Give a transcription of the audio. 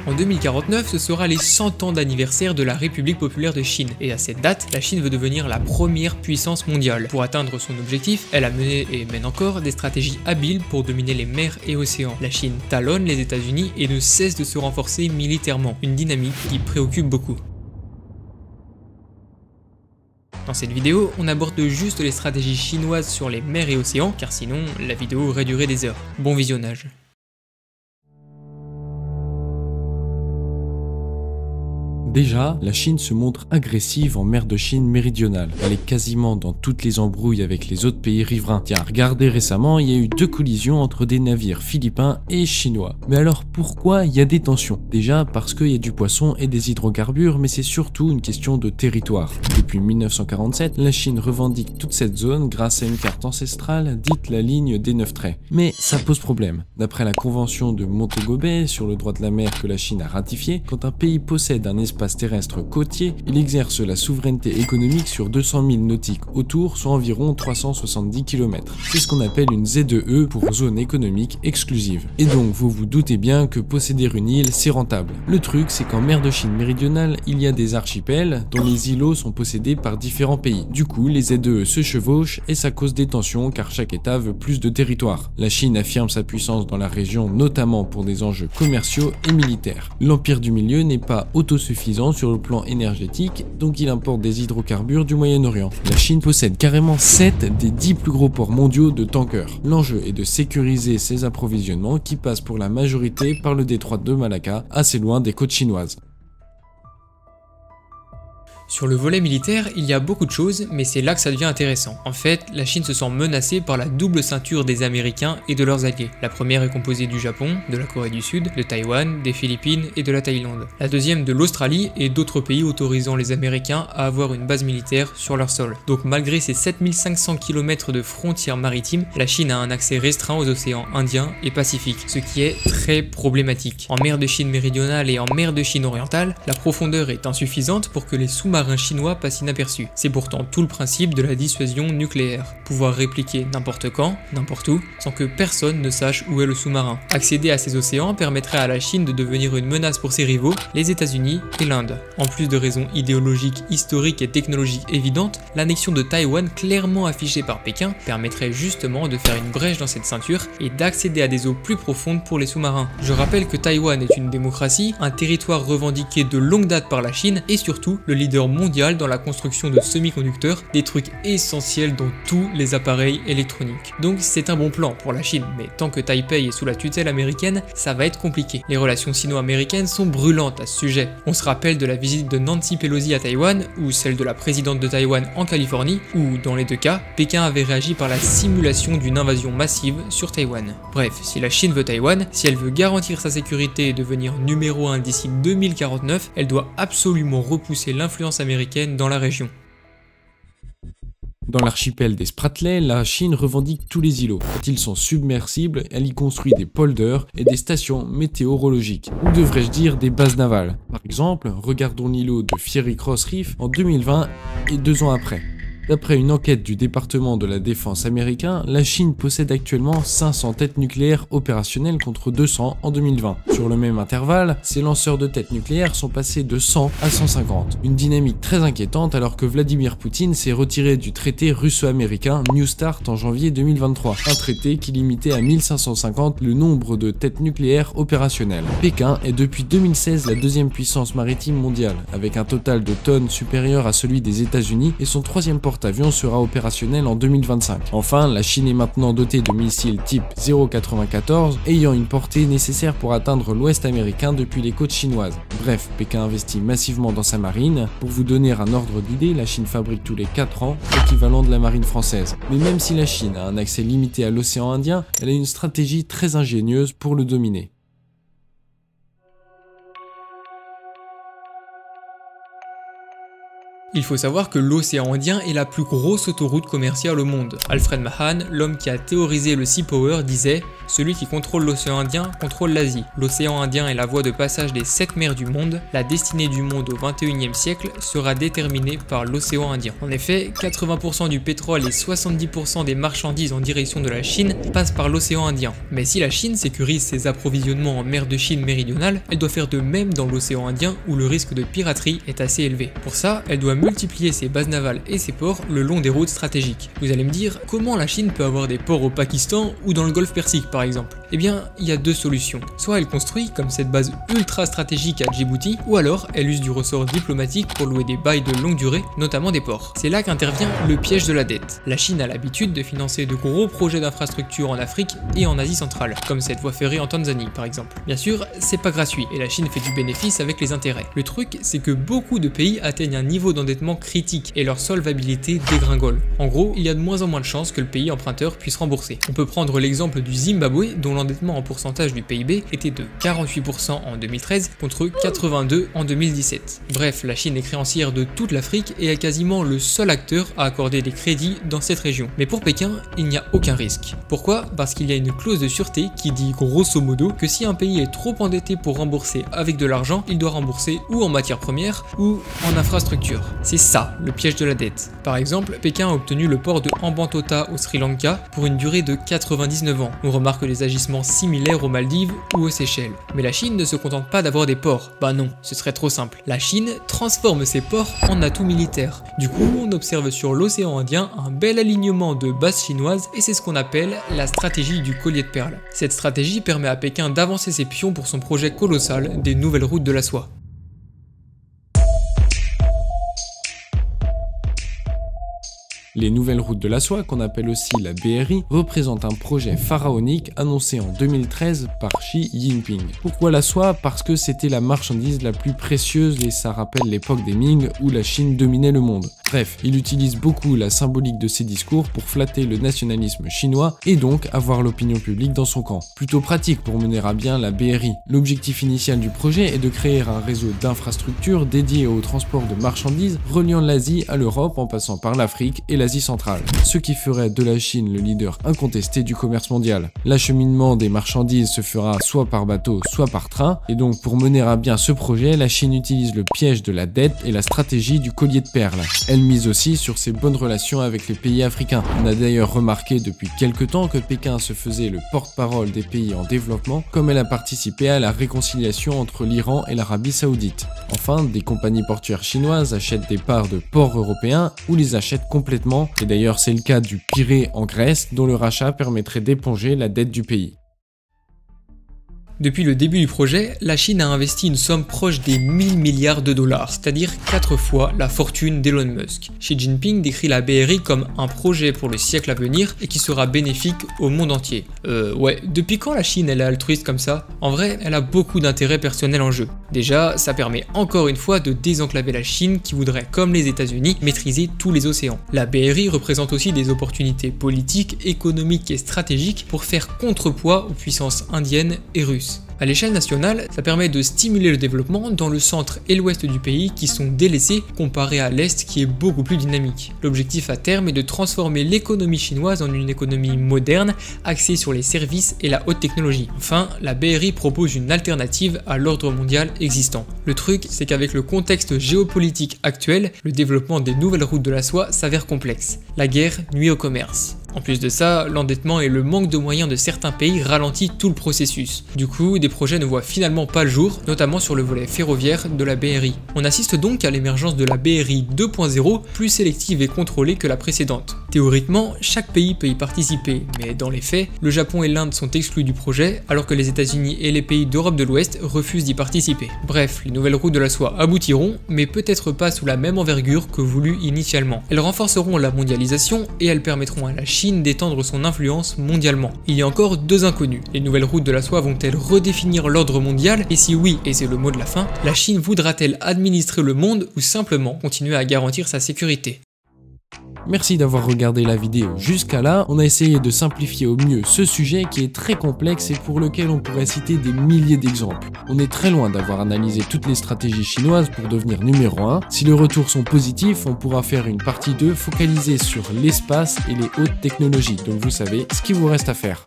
En 2049, ce sera les 100 ans d'anniversaire de la République populaire de Chine, et à cette date, la Chine veut devenir la première puissance mondiale. Pour atteindre son objectif, elle a mené et mène encore des stratégies habiles pour dominer les mers et océans. La Chine talonne les États-Unis et ne cesse de se renforcer militairement, une dynamique qui préoccupe beaucoup. Dans cette vidéo, on aborde juste les stratégies chinoises sur les mers et océans, car sinon, la vidéo aurait duré des heures. Bon visionnage. Déjà, la Chine se montre agressive en mer de Chine méridionale. Elle est quasiment dans toutes les embrouilles avec les autres pays riverains. Tiens, regardez récemment, il y a eu 2 collisions entre des navires philippins et chinois. Mais alors pourquoi il y a des tensions? Déjà parce qu'il y a du poisson et des hydrocarbures, mais c'est surtout une question de territoire. Depuis 1947, la Chine revendique toute cette zone grâce à une carte ancestrale dite la ligne des 9 traits. Mais ça pose problème. D'après la convention de Montego Bay sur le droit de la mer que la Chine a ratifié, quand un pays possède un espace terrestre côtier, il exerce la souveraineté économique sur 200 000 nautiques autour, soit environ 370 km. C'est ce qu'on appelle une ZEE pour zone économique exclusive. Et donc vous vous doutez bien que posséder une île c'est rentable. Le truc c'est qu'en mer de Chine méridionale, il y a des archipels dont les îlots sont possédés par différents pays. Du coup les ZEE se chevauchent et ça cause des tensions car chaque État veut plus de territoire. La Chine affirme sa puissance dans la région notamment pour des enjeux commerciaux et militaires. L'Empire du Milieu n'est pas autosuffisant sur le plan énergétique, donc il importe des hydrocarbures du Moyen-Orient. La Chine possède carrément 7 des 10 plus gros ports mondiaux de tankers. L'enjeu est de sécuriser ses approvisionnements qui passent pour la majorité par le détroit de Malacca, assez loin des côtes chinoises. Sur le volet militaire, il y a beaucoup de choses, mais c'est là que ça devient intéressant. En fait, la Chine se sent menacée par la double ceinture des Américains et de leurs alliés. La première est composée du Japon, de la Corée du Sud, de Taïwan, des Philippines et de la Thaïlande. La deuxième de l'Australie et d'autres pays autorisant les Américains à avoir une base militaire sur leur sol. Donc malgré ses 7500 km de frontières maritimes, la Chine a un accès restreint aux océans Indien et Pacifique, ce qui est très problématique. En mer de Chine méridionale et en mer de Chine orientale, la profondeur est insuffisante pour que les sous-marins chinois passent inaperçus. C'est pourtant tout le principe de la dissuasion nucléaire. Pouvoir répliquer n'importe quand, n'importe où, sans que personne ne sache où est le sous-marin. Accéder à ces océans permettrait à la Chine de devenir une menace pour ses rivaux, les États-Unis et l'Inde. En plus de raisons idéologiques, historiques et technologiques évidentes, l'annexion de Taïwan clairement affichée par Pékin permettrait justement de faire une brèche dans cette ceinture et d'accéder à des eaux plus profondes pour les sous-marins. Je rappelle que Taïwan est une démocratie, un territoire revendiqué de longue date par la Chine et surtout le leader mondial dans la construction de semi-conducteurs, des trucs essentiels dans tous les appareils électroniques. Donc c'est un bon plan pour la Chine, mais tant que Taipei est sous la tutelle américaine, ça va être compliqué. Les relations sino-américaines sont brûlantes à ce sujet. On se rappelle de la visite de Nancy Pelosi à Taïwan, ou celle de la présidente de Taïwan en Californie, où dans les deux cas, Pékin avait réagi par la simulation d'une invasion massive sur Taïwan. Bref, si la Chine veut Taïwan, si elle veut garantir sa sécurité et devenir numéro 1 d'ici 2049, elle doit absolument repousser l'influence américaine dans la région. Dans l'archipel des Spratleys, la Chine revendique tous les îlots. Quand ils sont submersibles, elle y construit des polders et des stations météorologiques, ou devrais-je dire des bases navales. Par exemple, regardons l'îlot de Fiery Cross Reef en 2020 et 2 ans après. D'après une enquête du département de la défense américain, la Chine possède actuellement 500 têtes nucléaires opérationnelles contre 200 en 2020. Sur le même intervalle, ces lanceurs de têtes nucléaires sont passés de 100 à 150. Une dynamique très inquiétante alors que Vladimir Poutine s'est retiré du traité russo-américain New START en janvier 2023. Un traité qui limitait à 1550 le nombre de têtes nucléaires opérationnelles. Pékin est depuis 2016 la deuxième puissance maritime mondiale, avec un total de tonnes supérieur à celui des États-Unis et son troisième porte-avions sera opérationnel en 2025. Enfin, la Chine est maintenant dotée de missiles type 0,94 ayant une portée nécessaire pour atteindre l'ouest américain depuis les côtes chinoises. Bref, Pékin investit massivement dans sa marine. Pour vous donner un ordre d'idée, la Chine fabrique tous les 4 ans l'équivalent de la marine française. Mais même si la Chine a un accès limité à l'océan Indien, elle a une stratégie très ingénieuse pour le dominer. Il faut savoir que l'océan Indien est la plus grosse autoroute commerciale au monde. Alfred Mahan, l'homme qui a théorisé le Sea Power, disait « Celui qui contrôle l'océan Indien contrôle l'Asie. L'océan Indien est la voie de passage des 7 mers du monde. La destinée du monde au 21e siècle sera déterminée par l'océan Indien. » En effet, 80% du pétrole et 70% des marchandises en direction de la Chine passent par l'océan Indien. Mais si la Chine sécurise ses approvisionnements en mer de Chine méridionale, elle doit faire de même dans l'océan Indien où le risque de piraterie est assez élevé. Pour ça, elle doit multiplier ses bases navales et ses ports le long des routes stratégiques. Vous allez me dire, comment la Chine peut avoir des ports au Pakistan ou dans le golfe Persique par exemple? Eh bien, il y a deux solutions. Soit elle construit, comme cette base ultra stratégique à Djibouti, ou alors elle use du ressort diplomatique pour louer des bails de longue durée, notamment des ports. C'est là qu'intervient le piège de la dette. La Chine a l'habitude de financer de gros projets d'infrastructure en Afrique et en Asie centrale, comme cette voie ferrée en Tanzanie par exemple. Bien sûr, c'est pas gratuit et la Chine fait du bénéfice avec les intérêts. Le truc, c'est que beaucoup de pays atteignent un niveau d'endettement critique et leur solvabilité dégringole. En gros, il y a de moins en moins de chances que le pays emprunteur puisse rembourser. On peut prendre l'exemple du Zimbabwe, dont l'endettement en pourcentage du PIB était de 48% en 2013 contre 82% en 2017. Bref, la Chine est créancière de toute l'Afrique et est quasiment le seul acteur à accorder des crédits dans cette région. Mais pour Pékin, il n'y a aucun risque. Pourquoi? Parce qu'il y a une clause de sûreté qui dit grosso modo que si un pays est trop endetté pour rembourser avec de l'argent, il doit rembourser ou en matières premières ou en infrastructure. C'est ça, le piège de la dette. Par exemple, Pékin a obtenu le port de Hambantota au Sri Lanka pour une durée de 99 ans. On remarque des agissements similaires aux Maldives ou aux Seychelles. Mais la Chine ne se contente pas d'avoir des ports. Bah non, ce serait trop simple. La Chine transforme ses ports en atouts militaires. Du coup, on observe sur l'océan Indien un bel alignement de bases chinoises et c'est ce qu'on appelle la stratégie du collier de perles. Cette stratégie permet à Pékin d'avancer ses pions pour son projet colossal des nouvelles routes de la soie. Les nouvelles routes de la soie, qu'on appelle aussi la BRI, représentent un projet pharaonique annoncé en 2013 par Xi Jinping. Pourquoi la soie? Parce que c'était la marchandise la plus précieuse et ça rappelle l'époque des Ming où la Chine dominait le monde. Bref, il utilise beaucoup la symbolique de ses discours pour flatter le nationalisme chinois et donc avoir l'opinion publique dans son camp. Plutôt pratique pour mener à bien la BRI. L'objectif initial du projet est de créer un réseau d'infrastructures dédié au transport de marchandises reliant l'Asie à l'Europe en passant par l'Afrique et l'Asie centrale, ce qui ferait de la Chine le leader incontesté du commerce mondial. L'acheminement des marchandises se fera soit par bateau, soit par train, et donc pour mener à bien ce projet, la Chine utilise le piège de la dette et la stratégie du collier de perles. Elle mise aussi sur ses bonnes relations avec les pays africains. On a d'ailleurs remarqué depuis quelques temps que Pékin se faisait le porte-parole des pays en développement, comme elle a participé à la réconciliation entre l'Iran et l'Arabie Saoudite. Enfin, des compagnies portuaires chinoises achètent des parts de ports européens ou les achètent complètement. Et d'ailleurs c'est le cas du Pirée en Grèce dont le rachat permettrait d'éponger la dette du pays. Depuis le début du projet, la Chine a investi une somme proche des 1000 milliards de dollars, c'est-à-dire 4 fois la fortune d'Elon Musk. Xi Jinping décrit la BRI comme un projet pour le siècle à venir et qui sera bénéfique au monde entier. Ouais, depuis quand la Chine elle est altruiste comme ça? En vrai, elle a beaucoup d'intérêts personnels en jeu. Déjà, ça permet encore une fois de désenclaver la Chine qui voudrait, comme les États-Unis, maîtriser tous les océans. La BRI représente aussi des opportunités politiques, économiques et stratégiques pour faire contrepoids aux puissances indiennes et russes. À l'échelle nationale, ça permet de stimuler le développement dans le centre et l'ouest du pays qui sont délaissés comparé à l'est qui est beaucoup plus dynamique. L'objectif à terme est de transformer l'économie chinoise en une économie moderne, axée sur les services et la haute technologie. Enfin, la BRI propose une alternative à l'ordre mondial existant. Le truc, c'est qu'avec le contexte géopolitique actuel, le développement des nouvelles routes de la soie s'avère complexe. La guerre nuit au commerce. En plus de ça, l'endettement et le manque de moyens de certains pays ralentit tout le processus. Du coup, des projets ne voient finalement pas le jour, notamment sur le volet ferroviaire de la BRI. On assiste donc à l'émergence de la BRI 2.0, plus sélective et contrôlée que la précédente. Théoriquement, chaque pays peut y participer, mais dans les faits, le Japon et l'Inde sont exclus du projet, alors que les États-Unis et les pays d'Europe de l'Ouest refusent d'y participer. Bref, les nouvelles routes de la soie aboutiront, mais peut-être pas sous la même envergure que voulu initialement. Elles renforceront la mondialisation et elles permettront à la Chine d'étendre son influence mondialement. Il y a encore deux inconnus. Les nouvelles routes de la soie vont-elles redéfinir l'ordre mondial? Et si oui, et c'est le mot de la fin, la Chine voudra-t-elle administrer le monde ou simplement continuer à garantir sa sécurité? Merci d'avoir regardé la vidéo jusqu'à là. On a essayé de simplifier au mieux ce sujet qui est très complexe et pour lequel on pourrait citer des milliers d'exemples. On est très loin d'avoir analysé toutes les stratégies chinoises pour devenir numéro 1. Si les retours sont positifs, on pourra faire une partie 2 focalisée sur l'espace et les hautes technologies. Donc vous savez ce qu'il vous reste à faire.